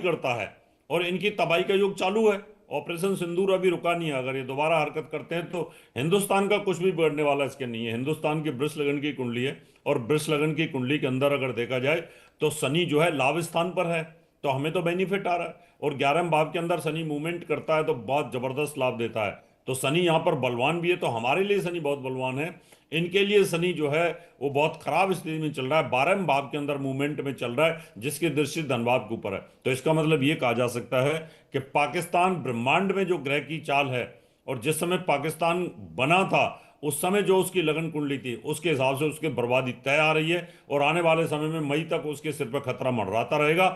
करता है और इनकी तबाही का युग चालू है। ऑपरेशन सिंदूर अभी रुका नहीं है। अगर ये दोबारा हरकत करते हैं तो हिंदुस्तान का कुछ भी बिगड़ने वाला इसके नहीं है। हिंदुस्तान की वृष लगन की कुंडली है, और वृष लगन की कुंडली के अंदर अगर देखा जाए तो शनि जो है लाभ स्थान पर है, तो हमें तो बेनिफिट आ रहा है। और 11वें भाव के अंदर शनि मूवमेंट करता है तो बहुत जबरदस्त लाभ देता है। तो शनि यहाँ पर बलवान भी है, तो हमारे लिए शनि बहुत बलवान है। इनके लिए शनि जो है वो बहुत खराब स्थिति में चल रहा है, 12वें भाव के अंदर मूवमेंट में चल रहा है, जिसकी दृष्टि धनभाव के ऊपर है। तो इसका मतलब ये कहा जा सकता है कि पाकिस्तान ब्रह्मांड में जो ग्रह की चाल है, और जिस समय पाकिस्तान बना था उस समय जो उसकी लगन कुंडली थी, उसके हिसाब से उसकी बर्बादी तय आ रही है। और आने वाले समय में मई तक उसके सिर पर खतरा मंडराता रहेगा।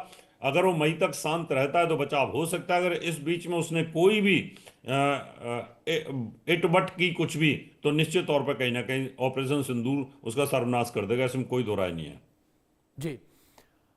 अगर वो मई तक शांत रहता है तो बचाव हो सकता है। अगर इस बीच में उसने कोई भी इट बट की कुछ भी, तो निश्चित तौर पर कहीं ना कहीं ऑपरेशन सिंदूर उसका सर्वनाश कर देगा, इसमें कोई दो राय नहीं है। जी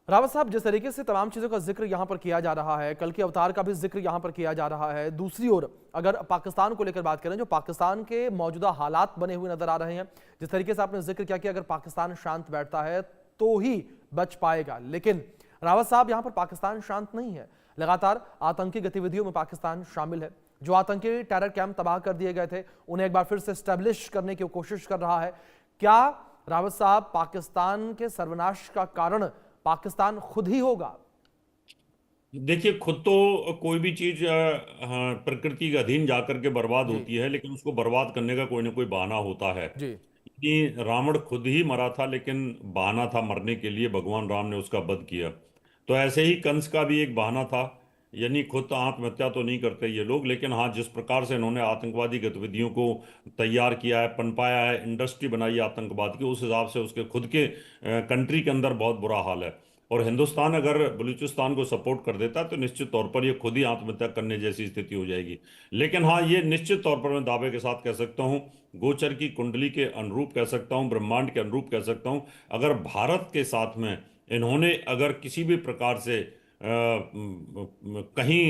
रावत साहब, जिस तरीके से तमाम चीजों का जिक्र यहां पर किया जा रहा है, कल के अवतार का भी जिक्र यहां पर किया जा रहा है, दूसरी ओर अगर पाकिस्तान को लेकर बात करें, जो पाकिस्तान के मौजूदा हालात बने हुए नजर आ रहे हैं, जिस तरीके से आपने जिक्र किया कि अगर पाकिस्तान शांत बैठता है तो ही बच पाएगा, लेकिन रावत साहब यहां पर पाकिस्तान शांत नहीं है। लगातार आतंकी गतिविधियों में पाकिस्तान शामिल है। जो आतंकी टेरर कैंप तबाह कर दिए गए थे उन्हें एक बार फिर से स्टैब्लिश करने की कोशिश कर रहा है। क्या रावत साहब पाकिस्तान के सर्वनाश का कारण पाकिस्तान खुद ही होगा? देखिए, खुद तो कोई भी चीज हाँ, प्रकृति के अधीन जाकर के बर्बाद जी होती है, लेकिन उसको बर्बाद करने का कोई ना कोई बहाना होता है। जी कि रावण खुद ही मरा था, लेकिन बहाना था मरने के लिए, भगवान राम ने उसका वध किया। तो ऐसे ही कंस का भी एक बहाना था। यानी खुद आत्महत्या तो नहीं करते ये लोग, लेकिन हाँ, जिस प्रकार से इन्होंने आतंकवादी गतिविधियों को तैयार किया है, पनपाया है, इंडस्ट्री बनाई है आतंकवाद की, उस हिसाब से उसके खुद के कंट्री के अंदर बहुत बुरा हाल है। और हिंदुस्तान अगर बलूचिस्तान को सपोर्ट कर देता है तो निश्चित तौर पर ये खुद ही आत्महत्या करने जैसी स्थिति हो जाएगी। लेकिन हाँ, ये निश्चित तौर पर मैं दावे के साथ कह सकता हूँ, गोचर की कुंडली के अनुरूप कह सकता हूँ, ब्रह्मांड के अनुरूप कह सकता हूँ, अगर भारत के साथ में इन्होंने अगर किसी भी प्रकार से कहीं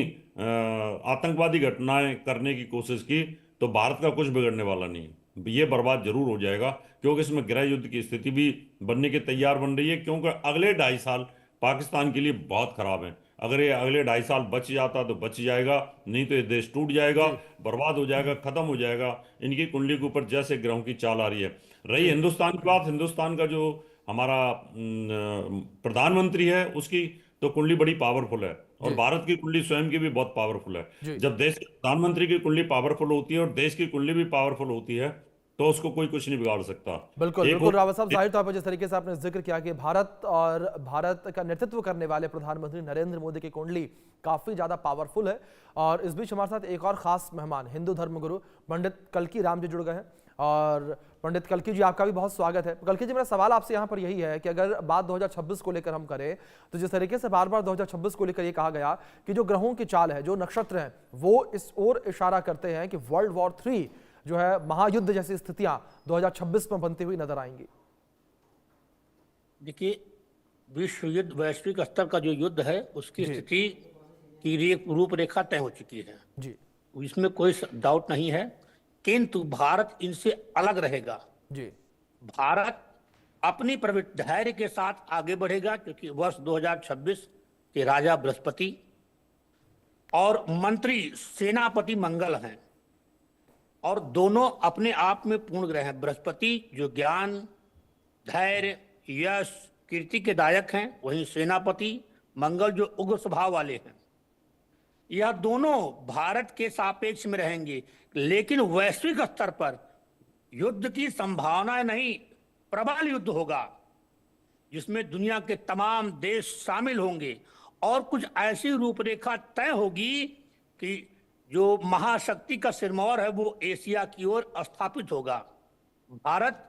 आतंकवादी घटनाएं करने की कोशिश की, तो भारत का कुछ बिगड़ने वाला नहीं है। ये बर्बाद जरूर हो जाएगा, क्योंकि इसमें गृह युद्ध की स्थिति भी बनने की तैयार बन रही है। क्योंकि अगले 2.5 साल पाकिस्तान के लिए बहुत खराब है। अगर ये अगले 2.5 साल बच जाता तो बच जाएगा, नहीं तो ये देश टूट जाएगा, जी बर्बाद हो जाएगा, खत्म हो जाएगा। इनकी कुंडली के ऊपर जैसे ग्रहों की चाल आ रही है। रही जी हिंदुस्तान की बात, हिंदुस्तान का जो हमारा प्रधानमंत्री है उसकी तो कुंडली बड़ी पावरफुल है, और जी भारत की कुंडली स्वयं की भी बहुत पावरफुल है। जी जब देश के प्रधानमंत्री की कुंडली पावरफुल होती है और देश की कुंडली भी पावरफुल होती है, तो उसको कोई कुछ नहीं बिगाड़ सकता। बिल्कुल एक हो बिल्कुल रावत साहब, जाहिर तौर पर जिस तरीके से आपने जिक्र किया कि भारत और भारत का नेतृत्व करने वाले प्रधानमंत्री नरेंद्र मोदी की कुंडली काफी ज्यादा पावरफुल है। और इस बीच हमारे साथ एक और खास मेहमान, हिंदू धर्मगुरु पंडित कल्की राम जी जुड़ गए हैं। और पंडित कल्की जी, आपका भी बहुत स्वागत है। कल्की जी, मेरा सवाल आपसे यहाँ पर यही है कि अगर बात 2026 को लेकर हम करें, तो जिस तरीके से बार बार 2026 को लेकर ये कहा गया कि जो ग्रहों की चाल है, जो नक्षत्र हैं, वो इस ओर इशारा करते हैं कि वर्ल्ड वॉर 3 जो है, महायुद्ध जैसी स्थितियां 2026 में बनती हुई नजर आएंगी। देखिए, विश्व युद्ध, वैश्विक स्तर का जो युद्ध है, उसकी जी स्थिति की रूपरेखा तय हो चुकी है। जी इसमें कोई डाउट नहीं है। किंतु भारत इनसे अलग रहेगा। जी भारत अपनी प्रवृत्ति धैर्य के साथ आगे बढ़ेगा, क्योंकि वर्ष 2026 के राजा बृहस्पति और मंत्री सेनापति मंगल हैं, और दोनों अपने आप में पूर्ण ग्रह हैं। बृहस्पति जो ज्ञान, धैर्य, यश, कीर्ति के दायक हैं, वहीं सेनापति मंगल जो उग्र स्वभाव वाले हैं। यह दोनों भारत के सापेक्ष में रहेंगे, लेकिन वैश्विक स्तर पर युद्ध की संभावना नहीं, प्रबल युद्ध होगा, जिसमें दुनिया के तमाम देश शामिल होंगे, और कुछ ऐसी रूपरेखा तय होगी कि जो महाशक्ति का सिरमौर है वो एशिया की ओर स्थापित होगा। भारत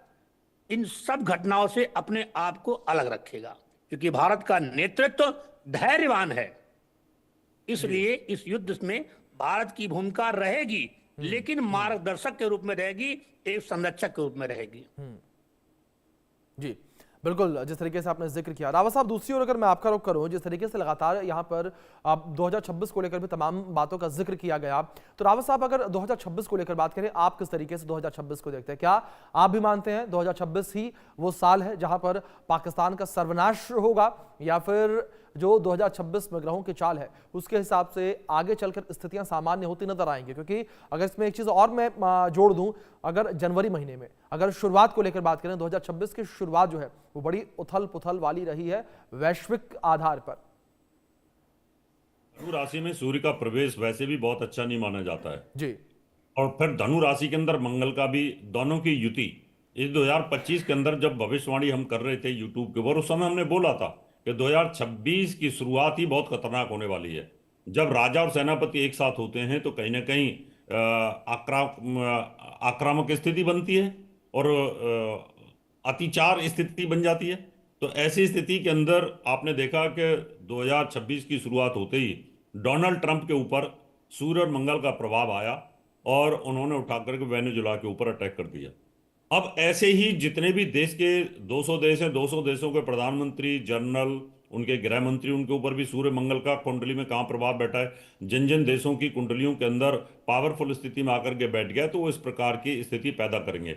इन सब घटनाओं से अपने आप को अलग रखेगा, क्योंकि भारत का नेतृत्व धैर्यवान है। इसलिए इस युद्ध में भारत की भूमिका रहेगी, लेकिन मार्गदर्शक के रूप में रहेगी, एक संरक्षक के रूप में रहेगी। जी बिल्कुल, जिस तरीके से आपने जिक्र किया। रावत साहब, दूसरी ओर अगर मैं आपका रुख करूं, जिस तरीके से लगातार यहाँ पर आप 2026 को लेकर भी तमाम बातों का जिक्र किया गया, तो रावत साहब अगर 2026 को लेकर बात करें, आप किस तरीके से 2026 को देखते हैं? क्या आप भी मानते हैं 2026 ही वो साल है जहां पर पाकिस्तान का सर्वनाश होगा, या फिर जो 2026 में ग्रहों की चाल है उसके हिसाब से आगे चलकर स्थितियां सामान्य होती नजर आएंगी। क्योंकि अगर इसमें एक चीज और मैं जोड़ दूं, अगर जनवरी महीने में अगर शुरुआत को लेकर बात करें, 2026 की शुरुआत जो है वो बड़ी उथल पुथल वाली रही है वैश्विक आधार पर। धनु राशि में सूर्य का प्रवेश वैसे भी बहुत अच्छा नहीं माना जाता है जी। और फिर धनु राशि के अंदर मंगल का भी, दोनों की युति इस 2025 के अंदर जब भविष्यवाणी हम कर रहे थे यूट्यूब के ऊपर, उस समय हमने बोला था कि 2026 की शुरुआत ही बहुत खतरनाक होने वाली है। जब राजा और सेनापति एक साथ होते हैं तो कहीं ना कहीं आक्रामक स्थिति बनती है और अतिचार स्थिति बन जाती है। तो ऐसी स्थिति के अंदर आपने देखा कि 2026 की शुरुआत होते ही डोनाल्ड ट्रंप के ऊपर सूर्य और मंगल का प्रभाव आया और उन्होंने उठा करके वेनेजुला के ऊपर अटैक कर दिया। अब ऐसे ही जितने भी देश के 200 देश हैं, 200 देशों के प्रधानमंत्री, जनरल, उनके गृह मंत्री, उनके ऊपर भी सूर्य मंगल का कुंडली में कहाँ प्रभाव बैठा है, जिन जिन देशों की कुंडलियों के अंदर पावरफुल स्थिति में आकर के बैठ गया तो वो इस प्रकार की स्थिति पैदा करेंगे।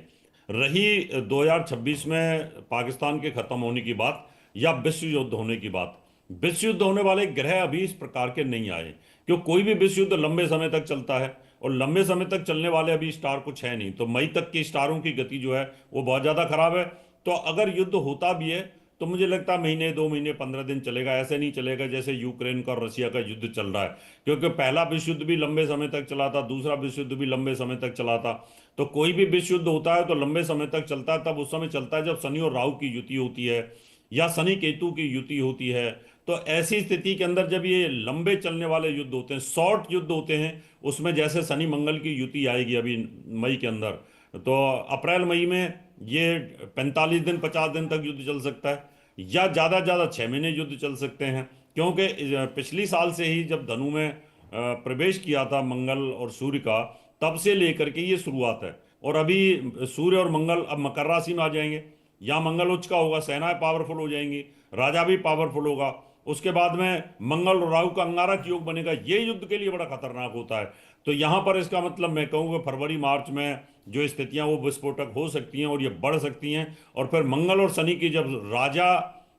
रही 2026 में पाकिस्तान के खत्म होने की बात या विश्व युद्ध होने की बात, विश्व युद्ध होने वाले ग्रह अभी इस प्रकार के नहीं आए, क्यों कोई भी विश्व युद्ध लंबे समय तक चलता है और लंबे समय तक चलने वाले अभी स्टार कुछ है नहीं। तो मई तक की स्टारों की गति जो है वो बहुत ज्यादा खराब है। तो अगर युद्ध होता भी है तो मुझे लगता है महीने, 2 महीने, 15 दिन चलेगा। ऐसे नहीं चलेगा जैसे यूक्रेन का और रशिया का युद्ध चल रहा है, क्योंकि पहला विश्व युद्ध भी लंबे समय तक चला था, दूसरा विश्व युद्ध भी लंबे समय तक चला था। तो कोई भी विश्व युद्ध होता है तो लंबे समय तक चलता है। तब उस समय चलता है जब शनि और राहु की युति होती है या शनि केतु की युति होती है। तो ऐसी स्थिति के अंदर जब ये लंबे चलने वाले युद्ध होते हैं, शॉर्ट युद्ध होते हैं, उसमें जैसे शनि मंगल की युति आएगी अभी मई के अंदर, तो अप्रैल मई में ये 45 दिन 50 दिन तक युद्ध चल सकता है या ज़्यादा ज़्यादा 6 महीने युद्ध चल सकते हैं। क्योंकि पिछली साल से ही जब धनु में प्रवेश किया था मंगल और सूर्य का, तब से लेकर के ये शुरुआत है। और अभी सूर्य और मंगल अब मकर राशि में आ जाएंगे, यहाँ मंगल उच्च का होगा, सेनाएं पावरफुल हो जाएंगी, राजा भी पावरफुल होगा। उसके बाद में मंगल और राहु का अंगारक योग बनेगा, ये युद्ध के लिए बड़ा खतरनाक होता है। तो यहाँ पर इसका मतलब मैं कहूँगा फरवरी मार्च में जो स्थितियाँ वो विस्फोटक हो सकती हैं और ये बढ़ सकती हैं। और फिर मंगल और शनि की जब राजा,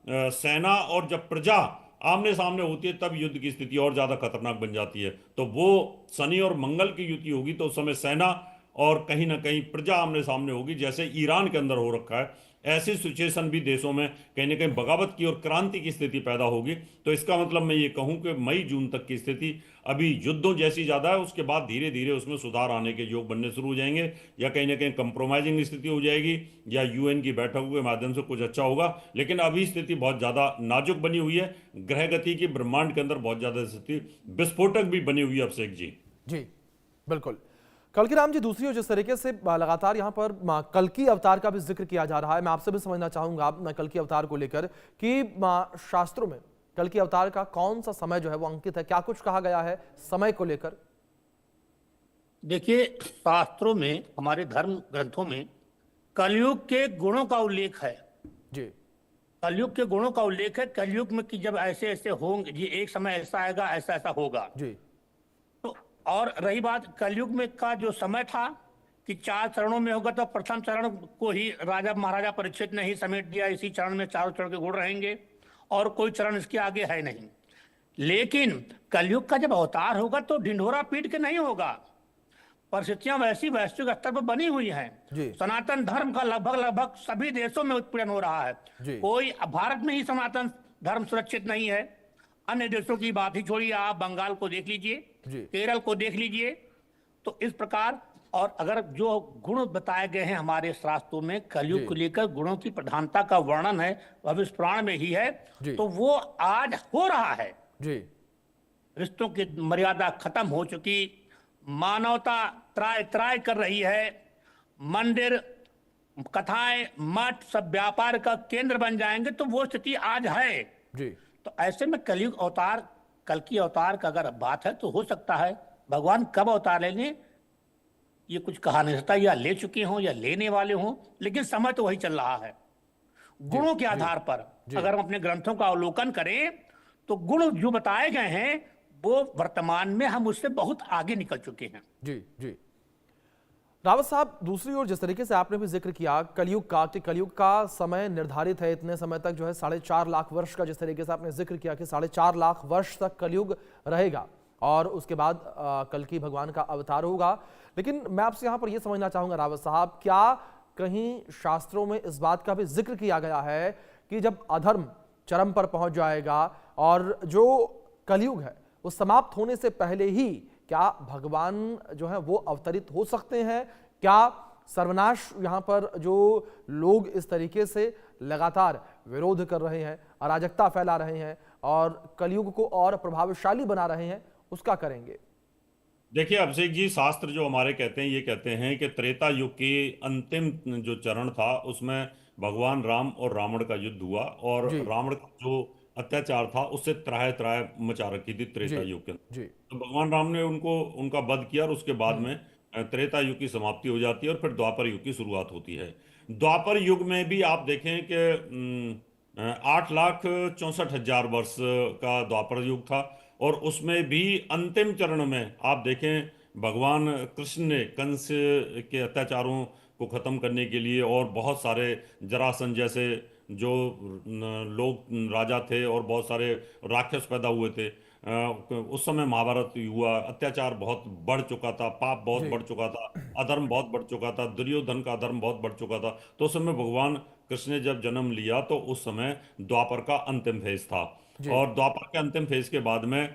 सेना और जब प्रजा आमने सामने होती है तब युद्ध की स्थिति और ज़्यादा खतरनाक बन जाती है। तो वो शनि और मंगल की युति होगी तो उस समय सेना और कहीं ना कहीं प्रजा आमने सामने होगी, जैसे ईरान के अंदर हो रखा है। ऐसी सिचुएशन भी देशों में कहीं ना कहीं बगावत की और क्रांति की स्थिति पैदा होगी। तो इसका मतलब मैं ये कहूं कि मई जून तक की स्थिति अभी युद्धों जैसी ज़्यादा है, उसके बाद धीरे धीरे उसमें सुधार आने के योग बनने शुरू हो जाएंगे या कहीं ना कहीं कंप्रोमाइजिंग स्थिति हो जाएगी या यूएन की बैठकों के माध्यम से कुछ अच्छा होगा। लेकिन अभी स्थिति बहुत ज़्यादा नाजुक बनी हुई है, ग्रह गति की ब्रह्मांड के अंदर बहुत ज़्यादा स्थिति विस्फोटक भी बनी हुई है अभिषेक जी। जी बिल्कुल। कल्की राम जी, दूसरी ओर जिस तरीके से लगातार यहाँ पर कल्की अवतार का भी जिक्र किया जा रहा है, मैं आपसे भी समझना चाहूंगा कल्की अवतार को लेकर कि शास्त्रों में कल्की अवतार का कौन सा समय जो है वो अंकित है, क्या कुछ कहा गया है समय को लेकर? देखिए, शास्त्रों में, हमारे धर्म ग्रंथों में कलयुग के गुणों का उल्लेख है जी। कलयुग के गुणों का उल्लेख है। कलयुग में कि जब ऐसे ऐसे होंगे, ये एक समय ऐसा आएगा, ऐसा ऐसा होगा जी। और रही बात कलयुग में का जो समय था कि 4 चरणों में होगा, तो प्रथम चरण को ही राजा महाराजा परीक्षित ने ही समेट दिया। इसी चरण में 4 चरण के गुण रहेंगे और कोई चरण इसके आगे है नहीं। लेकिन कलयुग का जब अवतार होगा तो ढिंढोरा पीट के नहीं होगा। परिस्थितियां वैसी वैश्विक स्तर पर बनी हुई हैं। सनातन धर्म का लगभग सभी देशों में उत्पीड़न हो रहा है। कोई भारत में ही सनातन धर्म सुरक्षित नहीं है, अन्य देशों की बात ही छोड़िए। आप बंगाल को देख लीजिए, केरल को देख लीजिए। तो इस प्रकार, और अगर जो गुण बताए गए हैं हमारे शास्त्रों में कलयुग को लेकर गुणों की प्रधानता का वर्णन है, भविष्य पुराण में ही है, तो वो आज हो रहा है जी। रिश्तों की मर्यादा खत्म हो चुकी, मानवता त्राय त्राय कर रही है, मंदिर, कथाएं, मठ सब व्यापार का केंद्र बन जाएंगे। तो वो स्थिति आज है जी। तो ऐसे में कलयुग अवतार, कल्की अवतार का अगर बात है तो हो सकता है भगवान कब अवतार लेने ये कुछ कहा नहीं सकता, या ले चुके हों या लेने वाले हों, लेकिन समय तो वही चल रहा है। गुणों के आधार पर अगर हम अपने ग्रंथों का अवलोकन करें तो गुण जो बताए गए हैं वो वर्तमान में हम उससे बहुत आगे निकल चुके हैं। जी जी। रावत साहब, दूसरी ओर जिस तरीके से आपने भी जिक्र किया कलयुग का, कि कलयुग का समय निर्धारित है इतने समय तक, जो है 4.5 लाख वर्ष का, जिस तरीके से आपने जिक्र किया कि 4.5 लाख वर्ष तक कलयुग रहेगा और उसके बाद कल्कि भगवान का अवतार होगा। लेकिन मैं आपसे यहाँ पर यह समझना चाहूंगा रावत साहब, क्या कहीं शास्त्रों में इस बात का भी जिक्र किया गया है कि जब अधर्म चरम पर पहुंच जाएगा और जो कलयुग है वो समाप्त होने से पहले ही क्या भगवान जो है वो अवतरित हो सकते हैं? क्या सर्वनाश यहाँ पर जो लोग इस तरीके से लगातार विरोध कर रहे हैं, अराजकता फैला रहे हैं और कलयुग को और प्रभावशाली बना रहे हैं, उसका करेंगे? देखिए अभिषेक जी, शास्त्र जो हमारे कहते हैं, ये कहते हैं कि त्रेता युग के अंतिम जो चरण था उसमें भगवान राम और रावण का युद्ध हुआ और जी रावण का जो अत्याचार था उससे त्राह त्राह मचा रखी थी त्रेता जी युग के अंदर। जी। तो भगवान राम ने उनका वध किया और उसके बाद में त्रेता युग की समाप्ति हो जाती है और फिर द्वापर युग की शुरुआत होती है। द्वापर युग में भी आप देखें कि 8,64,000 वर्ष का द्वापर युग था और उसमें भी अंतिम चरण में आप देखें भगवान कृष्ण ने कंस के अत्याचारों को खत्म करने के लिए और बहुत सारे जरासंध जैसे जो लोग राजा थे और बहुत सारे राक्षस पैदा हुए थे, उस समय महाभारत हुआ, अत्याचार बहुत बढ़ चुका था, पाप बहुत जी बढ़ चुका था, अधर्म बहुत बढ़ चुका था, दुर्योधन का अधर्म बहुत बढ़ चुका था। तो उस समय भगवान कृष्ण ने जब जन्म लिया तो उस समय द्वापर का अंतिम फेज था जी। और द्वापर के अंतिम फेज के बाद में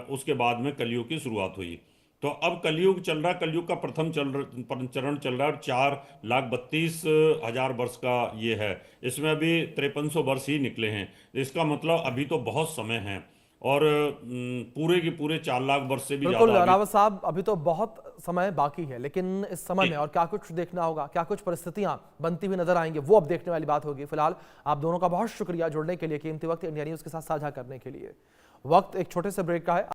उसके बाद में कलयुग की शुरुआत हुई। तो अब कलयुग चल रहा है, कलयुग का प्रथम चरण चल रहा है और 4,32,000 वर्ष का ये है। इसमें अभी 5300 वर्ष ही निकले हैं। इसका मतलब अभी तो बहुत समय है और पूरे के पूरे 4 लाख वर्ष से भी बिल्कुल ज्यादा अभी। रावत साहब, अभी तो बहुत समय बाकी है, लेकिन इस समय में और क्या कुछ देखना होगा, क्या कुछ परिस्थितियां बनती हुई नजर आएंगी, वो अब देखने वाली बात होगी। फिलहाल आप दोनों का बहुत शुक्रिया जुड़ने के लिए, कीमती वक्त इंडिया न्यूज के साथ साझा करने के लिए। वक्त एक छोटे से ब्रेक का है।